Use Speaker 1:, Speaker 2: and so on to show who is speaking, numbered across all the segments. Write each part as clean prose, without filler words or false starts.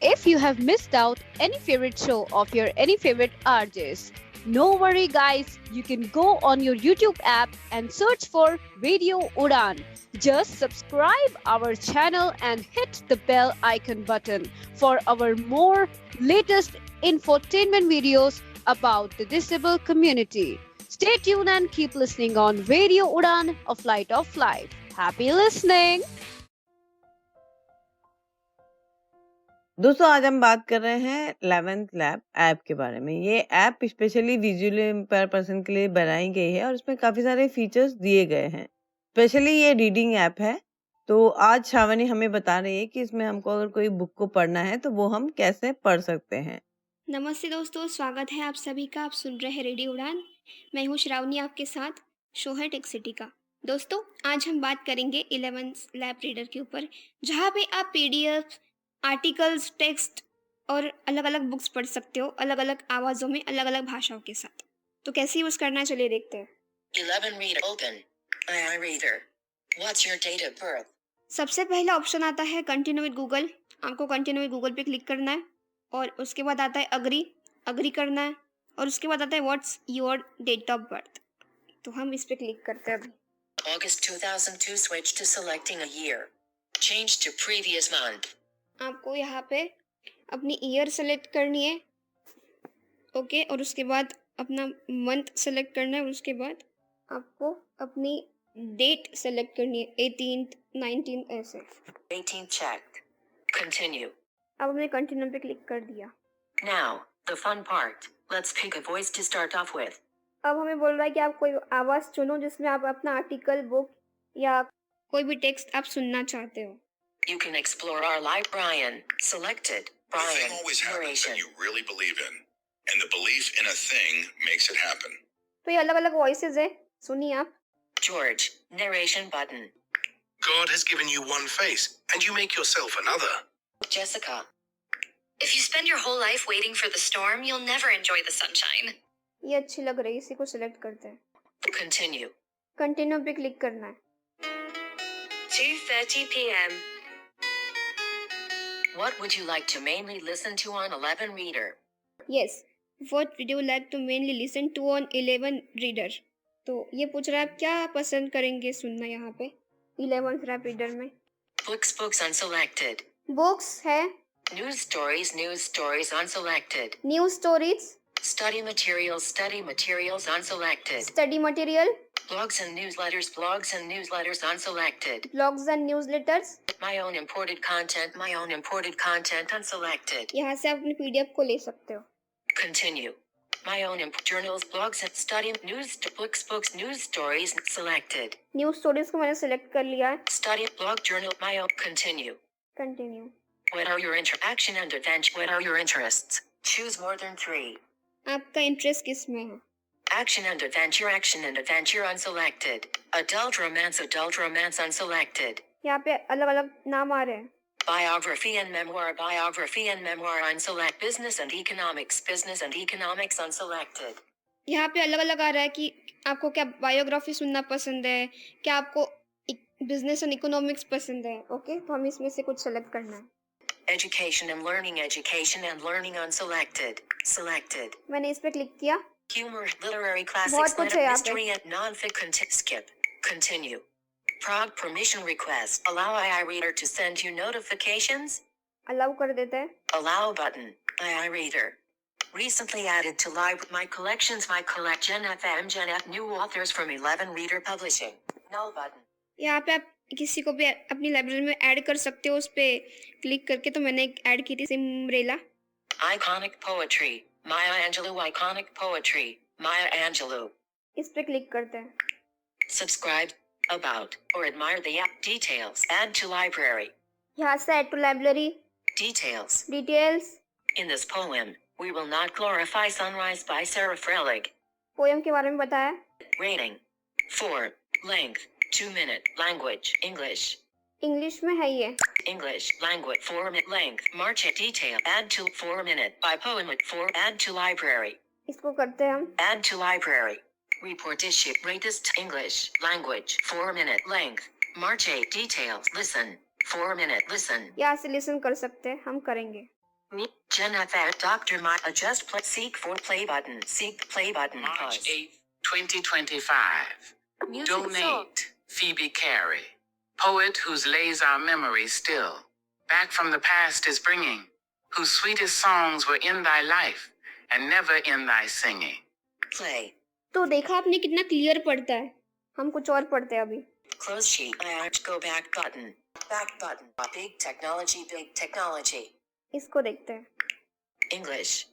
Speaker 1: if you have missed out any favorite show of your any favorite RJs. No worry guys, you can go on your YouTube app and search for Radio Udan. Just subscribe our channel and hit the bell icon button for our more latest infotainment videos about the disabled community. Stay tuned and keep listening on Radio Udan, a flight of life. Happy listening!
Speaker 2: दोस्तों आज हम बात कर रहे हैं 11th lab app के बारे में। ये app specially visually impair person के लिए बनाई गई है और इसमें काफ़ी सारे फीचर्स दिए गए हैं। स्पेशली ये रीडिंग ऐप है। तो आज श्रावणी हमें बता रही है कि इसमें हमको अगर कोई बुक को पढ़ना है तो वो हम कैसे पढ़ सकते हैं।
Speaker 3: नमस्ते दोस्तों, स्वागत है आप सभी का। आप सुन रहे हैं रेडियो उड़ान। मैं हूँ श्रावणी, आपके साथ शो है टेक सिटी का। दोस्तों आज हम बात करेंगे 11th लैब रीडर के ऊपर, जहाँ पे आप PDF, आर्टिकल्स, टेक्स्ट और अलग अलग बुक्स पढ़ सकते हो, अलग अलग आवाज़ों में, अलग अलग भाषाओं के साथ। तो कैसे यूज़ करना है, चलिए देखते हैं।
Speaker 4: 11 Reader Open. AI Reader. What's your date of birth?
Speaker 3: सबसे पहला ऑप्शन आता है कंटिन्यू विद गूगल। आपको कंटिन्यू विद गूगल पे क्लिक करना है और उसके बाद आता है अग्री करना है और उसके बाद आता है what's your date of birth. तो हम इस पे क्लिक करते हैं अभी।
Speaker 4: August 2002. Switch to selecting a year. Change to previous month.
Speaker 3: आपको यहाँ पे अपनी ईयर सेलेक्ट करनी है, ओके, और उसके बाद अपना मंथ सेलेक्ट करना है और उसके बाद आपको अपनी डेट सेलेक्ट करनी है, 18th, 19th ऐसे।
Speaker 4: 18 checked. Continue.
Speaker 3: अब हमने कंटिन्यू पे क्लिक कर दिया।
Speaker 4: Now, the fun part. Let's pick a voice to start off with.
Speaker 3: अब हमें बोल रहा है कि आप कोई आवाज़ चुनो जिसमें आप अपना आर्टिकल, बुक या कोई भी टेक्स्ट आप सुनना चाहते हो।
Speaker 4: You can explore our live Brian. Selected.
Speaker 5: The
Speaker 4: Brian.
Speaker 5: thing always happens
Speaker 4: Narration.
Speaker 5: that you really believe in, and the belief in a thing makes it happen.
Speaker 3: तो ये अलग अलग वॉइसेस है, सुनिए आप।
Speaker 4: George. Narration button.
Speaker 6: God has given you one face, and you make yourself another.
Speaker 4: Jessica.
Speaker 7: If you spend your whole life waiting for the storm, you'll never enjoy the sunshine.
Speaker 3: ये अच्छी लग रही है, इसी को सिलेक्ट करते हैं।
Speaker 4: Continue.
Speaker 3: Continue पे क्लिक करना है।
Speaker 7: 2:30 p.m.
Speaker 4: What would you like to mainly listen to on 11 Reader?
Speaker 3: Yes. What would you like to mainly listen to on 11 reader? तो ये पूछ रहा है आप क्या पसंद करेंगे सुनना यहाँ पे 11th रैप रीडर में।
Speaker 4: Books unselected.
Speaker 3: बुक्स है,
Speaker 4: News stories unselected.
Speaker 3: News stories,
Speaker 4: Study materials unselected.
Speaker 3: Study material,
Speaker 4: Blogs and newsletters unselected.
Speaker 3: Blogs and news letters.
Speaker 4: My own imported content unselected.
Speaker 3: यहाँ से आप अपनी PDF को ले सकते हो।
Speaker 4: Continue. My own journals, blogs and study news books, news stories selected.
Speaker 3: News stories को मैंने सिलेक्ट कर लिया है।
Speaker 4: Study blog journal my own. Continue.
Speaker 3: Continue.
Speaker 4: What are your action and adventure? What are your interests? Choose more than 3.
Speaker 3: आपका interest किस में है?
Speaker 4: Action and adventure unselected. Adult romance unselected.
Speaker 3: यहाँ पे अलग अलग नाम आ रहे हैं।
Speaker 4: Biography and memoir unselect. Business and economics unselected.
Speaker 3: यहाँ पे अलग अलग आ रहा है कि आपको क्या बायोग्राफी सुनना पसंद है, क्या आपको बिजनेस एंड इकोनॉमिक्स पसंद है। ओके, तो हम इसमें से कुछ सेलेक्ट करना है।
Speaker 4: Education and learning unselected. Selected.
Speaker 3: मैंने इस पे क्लिक किया।
Speaker 4: Humor, literary classics,
Speaker 3: बहुत कुछ है यहाँ पे।
Speaker 4: mystery and non-fiction. Skip. Continue. Prog permission request. Allow AI Reader to send you notifications.
Speaker 3: Allow कर देते हैं।
Speaker 4: Allow button. AI Reader. Recently added to my collections. My collection Gen F new authors from 11 Reader Publishing. Null button.
Speaker 3: यहाँ पे आप किसी को भी अपनी लाइब्रेरी में ऐड कर सकते हो, उस पे क्लिक करके। तो मैंने एक ऐड की थी, Cinderella.
Speaker 4: Iconic poetry. Maya Angelou iconic poetry. Maya Angelou.
Speaker 3: इस पे क्लिक करते हैं।
Speaker 4: Subscribe, about, or admire the app. Details. Add to library.
Speaker 3: यहाँ से add to library,
Speaker 4: Details.
Speaker 3: Details.
Speaker 4: In this poem, we will not glorify sunrise by Sarah Frelig.
Speaker 3: Poem के बारे में बताया।
Speaker 4: Rating. 4. Length. 2 minute. Language. English.
Speaker 3: English में है ये।
Speaker 4: English. Language. 4 minute. Length. March. Detail. Add to 4 minute. By poem. 4. Add to library.
Speaker 3: इसको करते हैं हम।
Speaker 4: Add to library. Report issue. Latest English. Language. 4 minute. Length. March 8. Details. Listen. 4 minute. Listen.
Speaker 3: यहाँ से listen कर सकते हैं, हम करेंगे।
Speaker 4: Gen FM Dr. My adjust play seek for play button. Seek play button.
Speaker 8: March
Speaker 4: Pause.
Speaker 8: 8th, 2025. Donate Phoebe Carey, poet whose lays our memory still. Back from the past is bringing, whose sweetest songs were in thy life and never in thy singing.
Speaker 4: Play.
Speaker 3: तो देखा आपने कितना clear पढ़ता है। हम कुछ और पढ़ते हैं अभी।
Speaker 4: Close sheet. Go back button. Back button. Big technology. Big technology.
Speaker 3: इसको देखते हैं।
Speaker 4: English.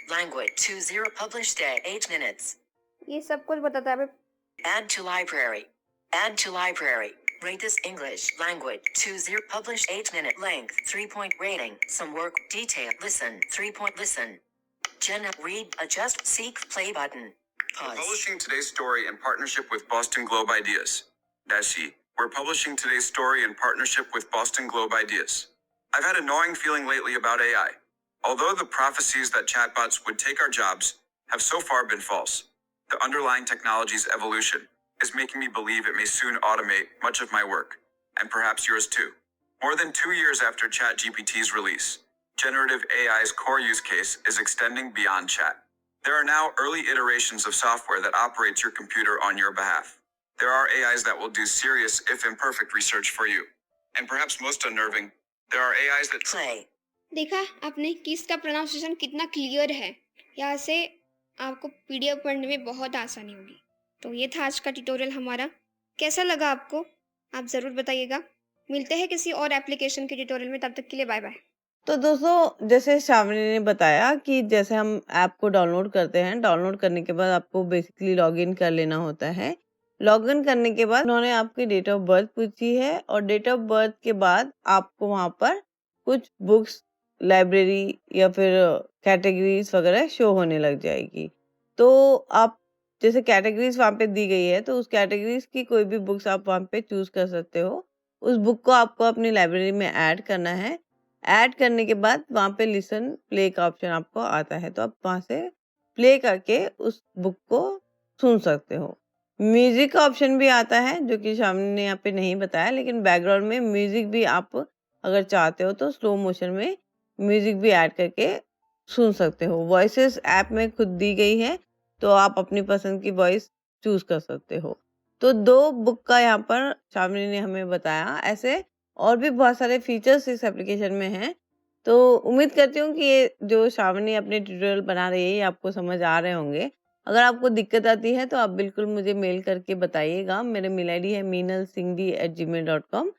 Speaker 4: Language 20 published day 8 minutes.
Speaker 3: ये सब कुछ बताता है।
Speaker 4: Add to library. Add to library. Rate this English language 20 published 8 minute length 3-point rating. Some work detail. Listen 3-point listen. Jenna read adjust seek play button.
Speaker 9: We're
Speaker 4: Pause.
Speaker 9: publishing today's story in partnership with Boston Globe Ideas. Dashi. We're publishing today's story in partnership with Boston Globe Ideas. I've had a gnawing feeling lately about AI. Although the prophecies that chatbots would take our jobs have so far been false, the underlying technology's evolution is making me believe it may soon automate much of my work, and perhaps yours too. More than 2 years after ChatGPT's release, generative AI's core use case is extending beyond chat. There are now early iterations of software that operates your computer on your behalf. There are AIs that will do serious, if imperfect, research for you. And perhaps most unnerving, there are AIs that
Speaker 4: Play.
Speaker 3: देखा आपने कि इसका pronunciation कितना clear है। यहाँ से आपको PDF पढ़ने में बहुत आसानी होगी। तो ये था आज का ट्यूटोरियल हमारा। कैसा लगा आपको? आप ज़रूर बताइएगा। मिलते हैं किसी और एप्लीकेशन के ट्यूटोरियल में, तब तक के लिए बाय बाय।
Speaker 2: तो दोस्तों, जैसे श्रावणी ने बताया कि जैसे हम ऐप को डाउनलोड करते हैं, डाउनलोड करने के बाद आपको बेसिकली लॉगिन कर लेना होता है। लॉगिन करने के बाद उन्होंने आपकी डेट ऑफ बर्थ पूछी है और डेट ऑफ बर्थ के बाद आपको वहाँ पर कुछ बुक्स, लाइब्रेरी या फिर कैटेगरीज वगैरह शो होने लग जाएगी। तो आप जैसे कैटेगरीज वहाँ पे दी गई है, तो उस कैटेगरीज की कोई भी बुक्स आप वहाँ पे चूज कर सकते हो। उस बुक को आपको अपनी लाइब्रेरी में ऐड करना है। ऐड करने के बाद वहाँ पे लिसन प्ले का ऑप्शन आपको आता है, तो आप वहाँ से प्ले करके उस बुक को सुन सकते हो। म्यूजिक का ऑप्शन भी आता है, जो कि सामने ने यहाँ पे नहीं बताया, लेकिन बैकग्राउंड में म्यूजिक भी आप अगर चाहते हो तो स्लो मोशन में म्यूजिक भी ऐड करके सुन सकते हो। वॉइसेस ऐप में खुद दी गई है, तो आप अपनी पसंद की वॉइस चूज कर सकते हो। तो 2 बुक का यहाँ पर शामिनी ने हमें बताया। ऐसे और भी बहुत सारे फीचर्स इस एप्लीकेशन में हैं। तो उम्मीद करती हूँ कि ये जो शामिनी अपने ट्यूटोरियल बना रही है, ये आपको समझ आ रहे होंगे। अगर आपको दिक्कत आती है तो आप बिल्कुल मुझे मेल करके बताइएगा। मेरे मेल आईडी है meenalsinghvi@gmail.com,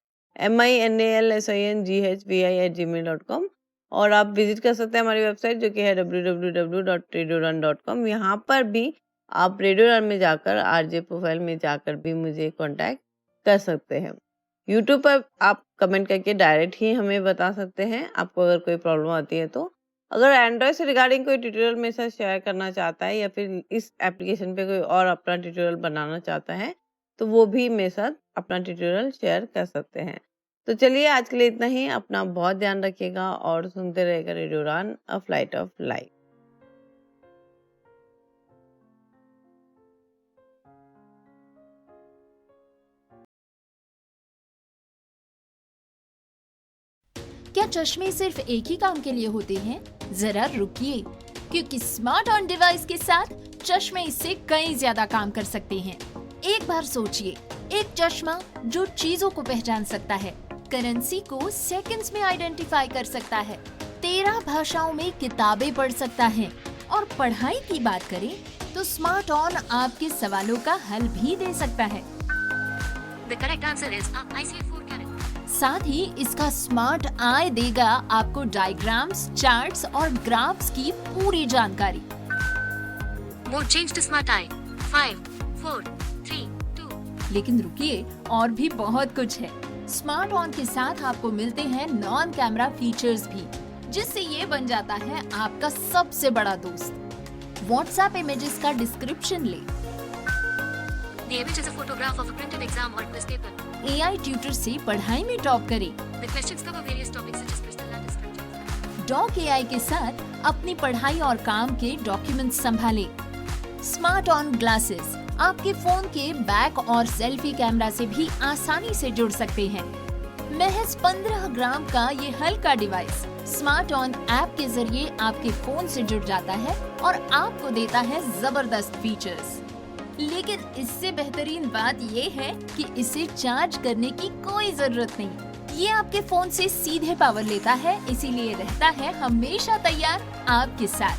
Speaker 2: minalsinghvi@gmail.com, और आप विजिट कर सकते हैं हमारी वेबसाइट, जो कि है www.radiorun.com। यहाँ पर भी आप रेडियो रन में जाकर आरजे प्रोफाइल में जाकर भी मुझे कांटेक्ट कर सकते हैं। यूट्यूब पर आप कमेंट करके डायरेक्ट ही हमें बता सकते हैं, आपको अगर कोई प्रॉब्लम आती है तो। अगर एंड्रॉयड से रिगार्डिंग कोई ट्यूटोरियल मेरे साथ शेयर करना चाहता है या फिर इस एप्लीकेशन पे कोई और अपना ट्यूटोरियल बनाना चाहता है, तो वो भी मेरे साथ अपना ट्यूटोरियल शेयर कर सकते हैं। तो चलिए, आज के लिए इतना ही। अपना बहुत ध्यान रखिएगा और सुनते रहेगा रेडियो उड़ान, अ फ्लाइट ऑफ लाइफ।
Speaker 10: क्या चश्मे सिर्फ एक ही काम के लिए होते हैं? जरा रुकिए, क्योंकि स्मार्ट ऑन डिवाइस के साथ चश्मे इससे कई ज्यादा काम कर सकते हैं। एक बार सोचिए, एक चश्मा जो चीजों को पहचान सकता है, करेंसी को सेकंड्स में आइडेंटिफाई कर सकता है, 13 भाषाओं में किताबें पढ़ सकता है, और पढ़ाई की बात करें तो स्मार्ट ऑन आपके सवालों का हल भी दे सकता है।
Speaker 7: The correct answer is ICF 4 carat.
Speaker 10: साथ ही इसका स्मार्ट आई देगा आपको डायग्राम्स, चार्ट्स और ग्राफ्स की पूरी जानकारी।
Speaker 7: Mode change to smart eye. 5, 4, 3, 2.
Speaker 10: लेकिन रुकिए, और भी बहुत कुछ है। स्मार्ट ऑन के साथ आपको मिलते हैं नॉन कैमरा फीचर्स भी, जिससे ये बन जाता है आपका सबसे बड़ा दोस्त। व्हाट्सएप इमेजेस का डिस्क्रिप्शन ले,
Speaker 7: The image is a photograph of a printed exam or quiz paper.
Speaker 10: AI tutor से पढ़ाई में टॉप करें।
Speaker 7: The questions cover various topics such as crystal lattice structure.
Speaker 10: Doc AI के साथ अपनी पढ़ाई और काम के डॉक्यूमेंट्स संभालें। स्मार्ट ऑन ग्लासेस आपके फोन के बैक और सेल्फी कैमरा से भी आसानी से जुड़ सकते हैं। महज 15 ग्राम का ये हल्का डिवाइस स्मार्ट ऑन ऐप के जरिए आपके फोन से जुड़ जाता है और आपको देता है जबरदस्त फीचर्स। लेकिन इससे बेहतरीन बात ये है कि इसे चार्ज करने की कोई जरूरत नहीं। ये आपके फोन से सीधे पावर लेता है, इसीलिए रहता है हमेशा तैयार आपके साथ।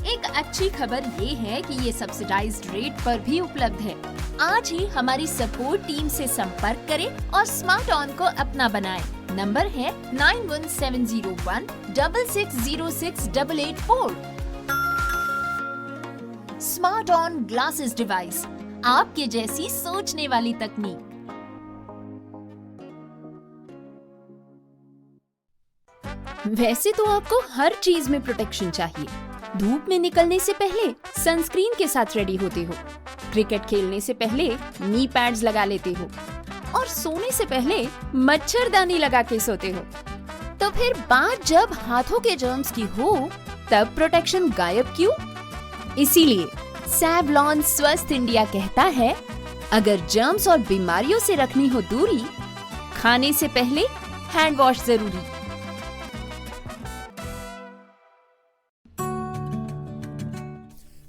Speaker 10: एक अच्छी खबर ये है कि ये सब्सिडाइज्ड रेट पर भी उपलब्ध है। आज ही हमारी सपोर्ट टीम से संपर्क करें और स्मार्ट ऑन को अपना बनाएं। नंबर है 917016606884। स्मार्ट ऑन ग्लासेस डिवाइस, आपके जैसी सोचने वाली तकनीक। वैसे तो आपको हर चीज में प्रोटेक्शन चाहिए। धूप में निकलने से पहले सनस्क्रीन के साथ रेडी होते हो, क्रिकेट खेलने से पहले नी पैड्स लगा लेते हो और सोने से पहले मच्छरदानी लगा के सोते हो। तो फिर बात जब हाथों के जर्म्स की हो, तब प्रोटेक्शन गायब क्यों? इसीलिए सैवलॉन स्वस्थ इंडिया कहता है, अगर जर्म्स और बीमारियों से रखनी हो दूरी, खाने से पहले हैंड वॉश जरूरी।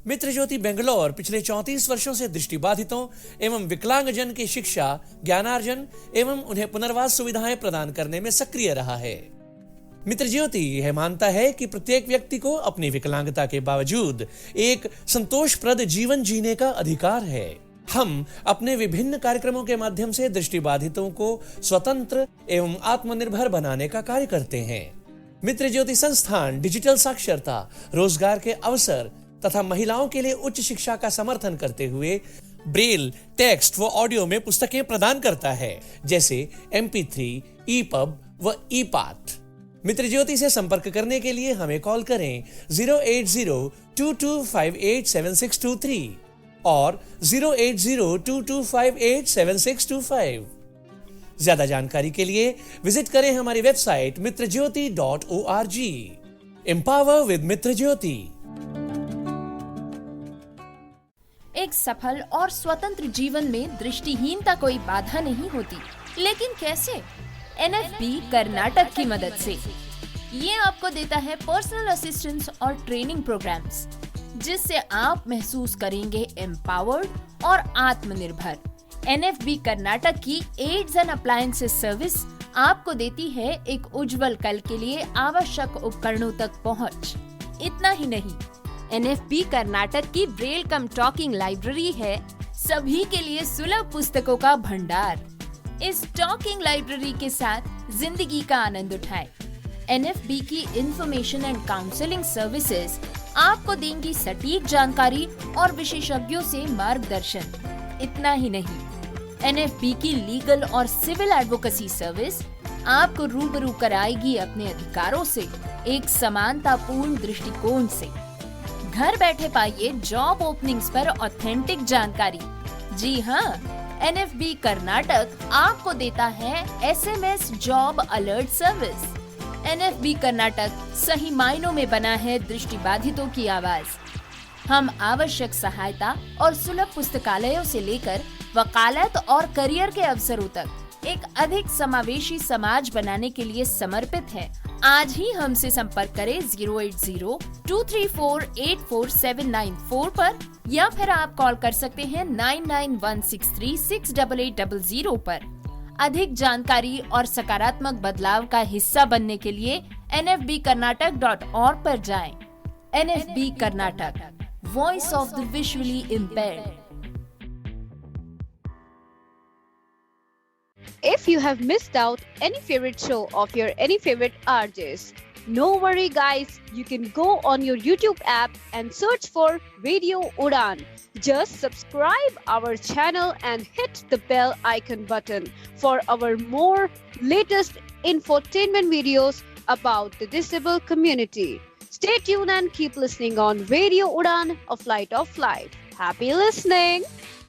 Speaker 11: मित्र ज्योति बेंगलोर पिछले 34 वर्षों से दृष्टिबाधितों एवं विकलांगजन की शिक्षा, ज्ञानार्जन एवं उन्हें पुनर्वास सुविधाएं प्रदान करने में सक्रिय रहा है। मित्र ज्योति यह मानता है कि प्रत्येक व्यक्ति को अपनी विकलांगता के बावजूद एक संतोषप्रद जीवन जीने का अधिकार है। हम अपने विभिन्न कार्यक्रमों के माध्यम से दृष्टिबाधितों को स्वतंत्र एवं आत्मनिर्भर बनाने का कार्य करते हैं। मित्र ज्योति संस्थान डिजिटल साक्षरता, रोजगार के अवसर तथा महिलाओं के लिए उच्च शिक्षा का समर्थन करते हुए ब्रेल, टेक्स्ट व ऑडियो में पुस्तकें प्रदान करता है, जैसे MP3, EPUB व EPAT। मित्र ज्योति से संपर्क करने के लिए हमें कॉल करें 08022587623 और 08022587625। ज्यादा जानकारी के लिए विजिट करें हमारी वेबसाइट mitrajyoti.org। एम्पावर विद मित्र ज्योति।
Speaker 10: एक सफल और स्वतंत्र जीवन में दृष्टिहीनता कोई बाधा नहीं होती, लेकिन कैसे? NFB कर्नाटक की मदद से। ये आपको देता है पर्सनल असिस्टेंस और ट्रेनिंग प्रोग्राम्स, जिससे आप महसूस करेंगे एम्पावर्ड और आत्मनिर्भर। NFB कर्नाटक की एड्स एंड अप्लायंसेस सर्विस आपको देती है एक उज्जवल कल के लिए आवश्यक उपकरणों तक पहुंच। इतना ही नहीं, NFB कर्नाटक की ब्रेल कम टॉकिंग लाइब्रेरी है सभी के लिए सुलभ पुस्तकों का भंडार। इस टॉकिंग लाइब्रेरी के साथ जिंदगी का आनंद उठाएं। NFB की इंफॉर्मेशन एंड काउंसलिंग सर्विसेज आपको देंगी सटीक जानकारी और विशेषज्ञों से मार्गदर्शन। इतना ही नहीं, NFB की लीगल और सिविल एडवोकेसी सर्विस आपको रूबरू कराएगी अपने अधिकारों से एक समानतापूर्ण दृष्टिकोण से। घर बैठे पाइए जॉब ओपनिंग्स पर ऑथेंटिक जानकारी। जी हाँ, NFB कर्नाटक आपको देता है SMS job alert service. NFB Karnataka सही मायनों में बना है दृष्टिबाधितों की आवाज। हम आवश्यक सहायता और सुलभ पुस्तकालयों से लेकर वकालत और करियर के अवसरों तक एक अधिक समावेशी समाज बनाने के लिए समर्पित है। आज ही हमसे संपर्क करें 08023484794 पर, या फिर आप कॉल कर सकते हैं 9916368800 पर। अधिक जानकारी और सकारात्मक बदलाव का हिस्सा बनने के लिए nfbkarnatak.org पर जाएं। NFB Karnataka, voice of the visually impaired.
Speaker 1: If you have missed out any favorite show of your any favorite RJs, no worry guys, you can go on your YouTube app and search for Radio Udan. Just subscribe our channel and hit the bell icon button for our more latest infotainment videos about the disabled community. Stay tuned and keep listening on Radio Udan, a flight of life. Happy listening!